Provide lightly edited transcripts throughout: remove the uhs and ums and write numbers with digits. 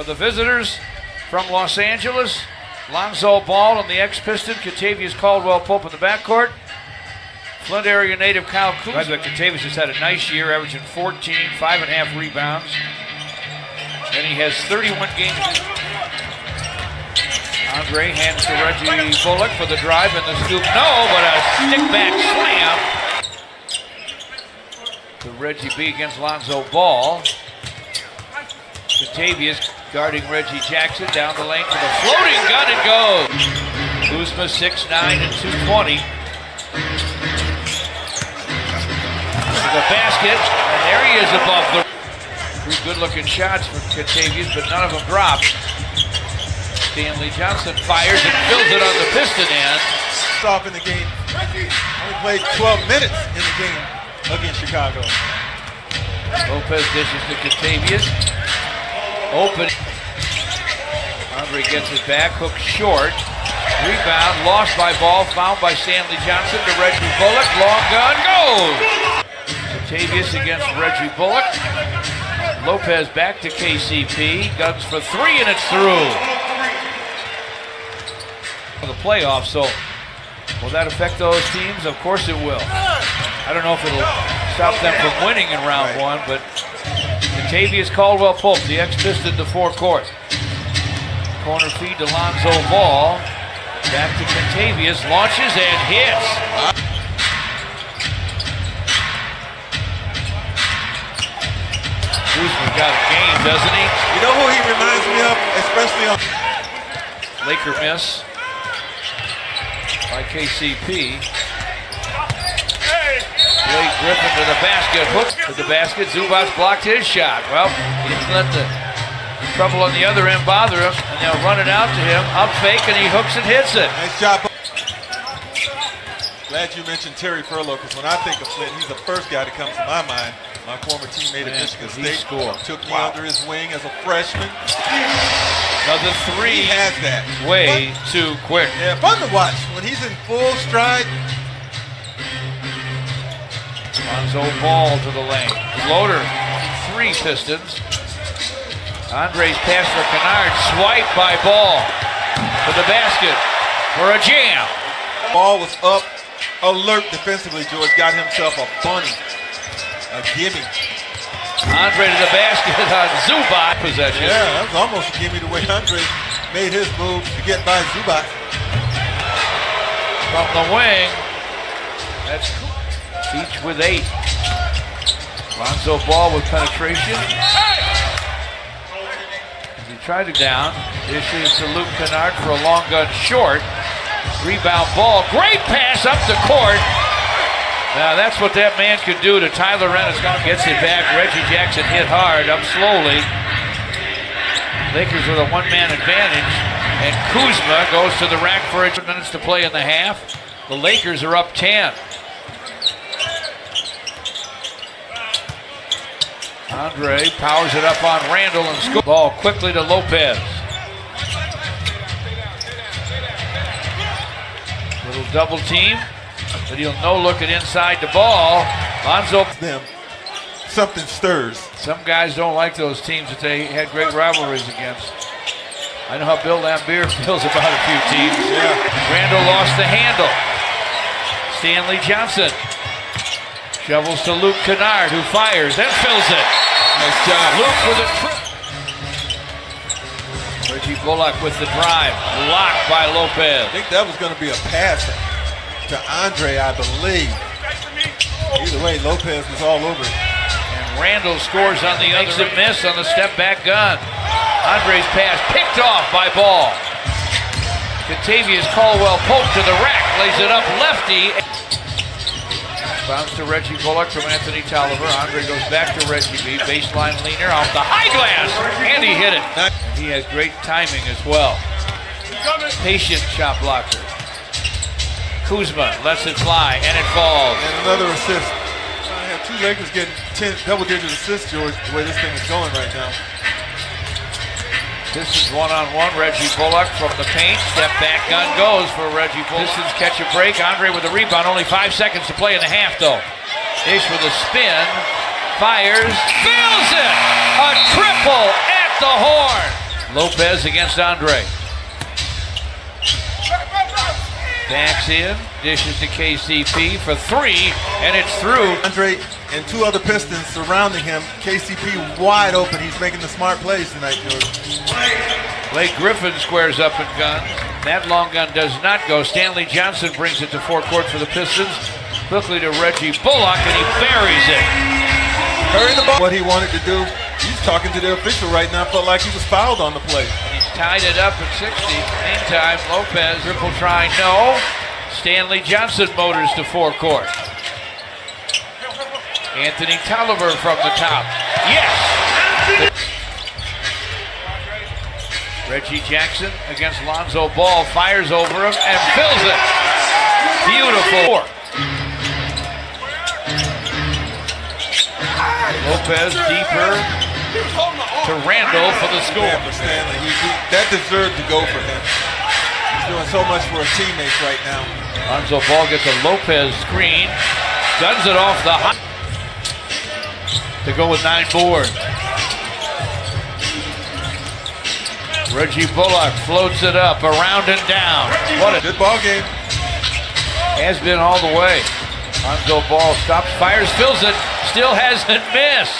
For the visitors from Los Angeles, Lonzo Ball and the ex-Piston, Kentavious Caldwell-Pope in the backcourt. Flint area native Kyle Kuzma. Kentavious has had a nice year, averaging 14, 5.5 rebounds. And he has 31 games. Andre hands to Reggie Bullock for the drive and the scoop. No, but a stick-back slam to Reggie B against Lonzo Ball. Kentavious guarding Reggie Jackson down the lane for the floating gun. It goes. Kuzma 6'9" and 220. The basket, and there he is above the. Three good-looking shots for Kentavious, but none of them dropped. Stanley Johnson fires and fills it on the Piston end. Stop in the game. Only played 12 minutes in the game against Chicago. Lopez dishes to Kentavious. Open. Andre gets it back, hook short. Rebound, lost by Ball, fouled by Stanley Johnson to Reggie Bullock. Long gun, goes! Kentavious against Reggie Bullock. Lopez back to KCP. Guns for three, and it's through. For the playoffs, so will that affect those teams? Of course it will. I don't know if it'll stop them from winning in round one, but Kentavious Caldwell-Pope, the ex-Piston to forecourt. Corner feed to Lonzo Ball. Back to Kentavious, launches and hits. Kuzma's got a game, doesn't he? You know who he reminds me of, especially on Laker miss by KCP. Blake Griffin to the basket, hook to the basket. Zubac blocked his shot. Well, he didn't let the trouble on the other end bother him, and they'll run it out to him. Up fake, and he hooks and hits it. Nice job. Glad you mentioned Terry Furlow, because when I think of Flint, he's the first guy that comes to my mind. My former teammate at Michigan State took me under his wing as a freshman. Another three. He has that. Way too quick. Yeah, fun to watch when he's in full stride. Lonzo Ball to the lane. Floater, three Pistons. Andre's pass for Kennard, swipe by Ball to the basket for a jam. Ball was up, alert defensively. George got himself a bunny. A gimme. Andre to the basket on Zubac possession. Yeah, that was almost a gimme the way Andre made his move to get by Zubac. From the wing, that's each with 8. Lonzo Ball with penetration. As he tried to down, dishes to Luke Kennard for a long gun short. Rebound Ball, great pass up the court. Now that's what that man could do to Tyler Ennis. Gets it back. Reggie Jackson hit hard, up slowly. Lakers with a one-man advantage. And Kuzma goes to the rack for 8 minutes to play in the half. The Lakers are up 10. Andre powers it up on Randall and scores. Ball quickly to Lopez. Little double team. But he'll no-look it inside the ball. Lonzo. Them, something stirs. Some guys don't like those teams that they had great rivalries against. I know how Bill Lambier feels about a few teams. Yeah. Randall lost the handle. Stanley Johnson shovels to Luke Kennard, who fires and fills it. Nice job. Luke with a trip. Reggie Bullock with the drive. Blocked by Lopez. I think that was going to be a pass to Andre, I believe. Either way, Lopez was all over it. And Randall scores on the exit miss on the step-back gun. Andre's pass picked off by Ball. Kentavious Caldwell-Pope to the rack, lays it up lefty. Bounce to Reggie Bullock from Anthony Tolliver. Andre goes back to Reggie B. Baseline leaner off the high glass, and he hit it. He has great timing as well. Patient shot blocker. Kuzma lets it fly, and it falls. And another assist. I have 2 Lakers getting 10 double-digit assists, George, the way this thing is going right now. Pistons one-on-one. Reggie Bullock from the paint. Step back gun goes for Reggie Bullock. Pistons catch a break. Andre with the rebound. Only 5 seconds to play in the half, though. Ish with a spin. Fires. Fills it! A triple at the horn. Lopez against Andre. Backs in, dishes to KCP for three, and it's through. Andre and two other Pistons surrounding him. KCP wide open. He's making the smart plays tonight, Jordan. Blake Griffin squares up and guns. That long gun does not go. Stanley Johnson brings it to forecourt for the Pistons. Quickly to Reggie Bullock, and he buries it. Hurry the ball. What he wanted to do. He's talking to the official right now. Felt like he was fouled on the play. He's tied it up at 60. Meantime, Lopez, triple try, no. Stanley Johnson motors to forecourt. Anthony Tolliver from the top. Yes! Reggie Jackson against Lonzo Ball, fires over him and fills it. Beautiful. Lopez deeper to Randall for the score. Yeah, for Stanley. That deserved to go for him. He's doing so much for his teammates right now. Lonzo Ball gets a Lopez screen, guns it off the high to go with 9 boards. Reggie Bullock floats it up, around and down. What a good ball game. Has been all the way. Lonzo Ball stops, fires, fills it, still hasn't missed.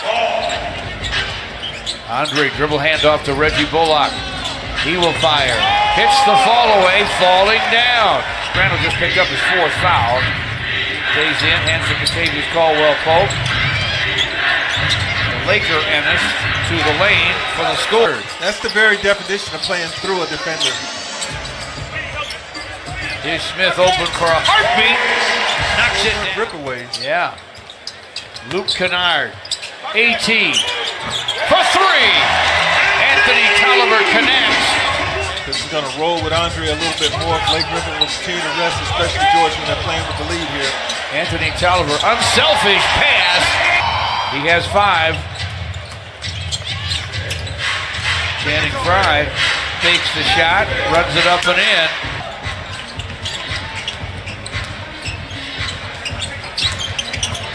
Andre dribble handoff to Reggie Bullock. He will fire. Hits the fall away, falling down. Randall just picked up his 4th foul. Stays in, hands it to Kentavious Caldwell-Pope. The Laker Ennis to the lane for the score. That's the very definition of playing through a defender. Here's Smith open for a heartbeat. Knocks it down. Ripaways. Yeah. Luke Kennard. AT for 3. Anthony Tolliver connects. This is going to roll with Andre a little bit more. Blake Griffin will continue to rest, especially George when they're playing with the lead here. Anthony Tolliver, unselfish pass. He has 5. Channing Frye takes the shot, runs it up and in.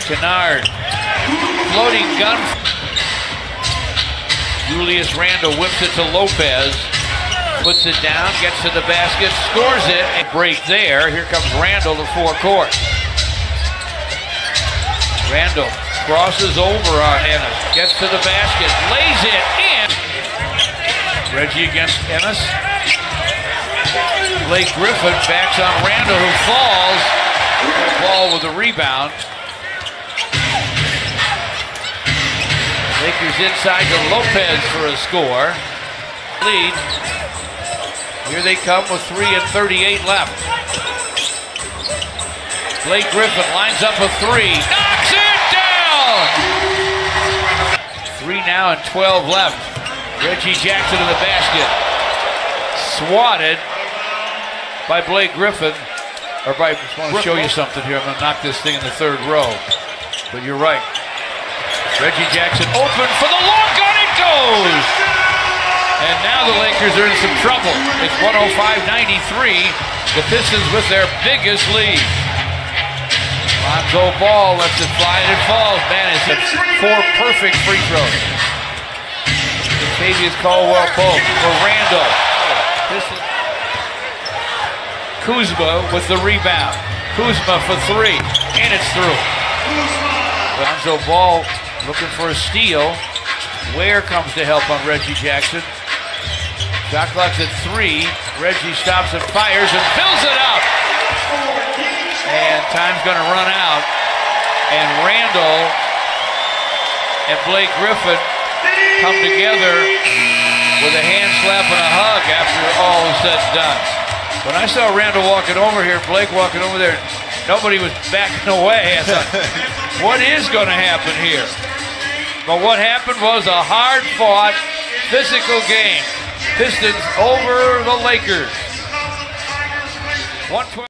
Kennard, floating gun. Julius Randle whips it to Lopez, puts it down, gets to the basket, scores it, and break there. Here comes Randle to forecourt. Randle crosses over on Ennis, gets to the basket, lays it in. Reggie against Ennis. Blake Griffin backs on Randle, who falls. Ball with a rebound. Lakers inside to Lopez for a score. Lead. Here they come with 3:38 left. Blake Griffin lines up a 3. Knocks it down! 3 now and 12 left. Reggie Jackson in the basket. Swatted by Blake Griffin. I just want to show you something here. I'm going to knock this thing in the 3rd row. But you're right. Reggie Jackson open for the long gun. It goes! And now the Lakers are in some trouble. It's 105-93. The Pistons with their biggest lead. Lonzo Ball lets it fly and it falls. Man, it's 4 perfect free throws. Kentavious Caldwell-Pope for Randall. Kuzma with the rebound. Kuzma for 3, and it's through. Lonzo Ball looking for a steal. Ware comes to help on Reggie Jackson. Shot clock's at 3. Reggie stops and fires and fills it up. And time's going to run out. And Randall and Blake Griffin come together with a hand slap and a hug after all is said and done. When I saw Randall walking over here, Blake walking over there, nobody was backing away. I thought, what is going to happen here? But what happened was a hard-fought, physical game. Pistons over the Lakers. 112.